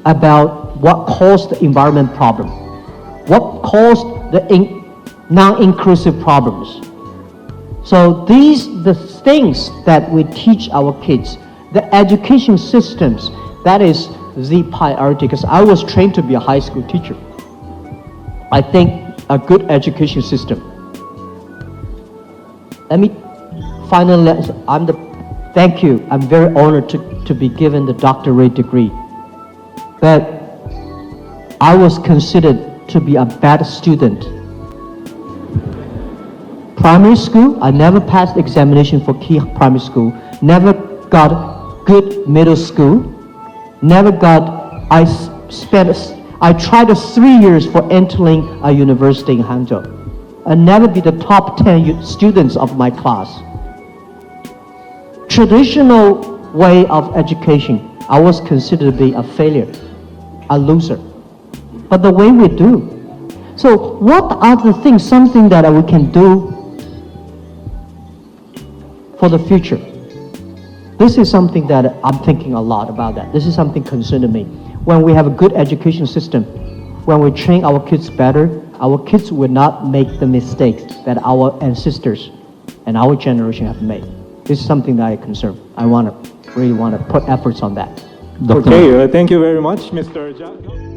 about what caused the environment problem, what caused the non-inclusive problems. So the things that we teach our kids, the education systems, that is the priority, because I was trained to be a high school teacher. I think a good education system. Let me finally, thank you. I'm very honored to be given the doctorate degree. But I was considered to be a bad student. Primary school, I never passed examination for key primary school, never got good middle school, I tried 3 years for entering a university in Hangzhou. I never be the top 10 students of my class. Traditional way of education, I was considered to be a failure, a loser. But the way we do. So what are the things, something that we can do for the future? This is something that I'm thinking a lot about that. This is something concerning me. When we have a good education system, when we train our kids better, our kids will not make the mistakes that our ancestors and our generation have made. This is something that I concern. I really want to put efforts on that. Okay, thank you very much, Mr. Jack.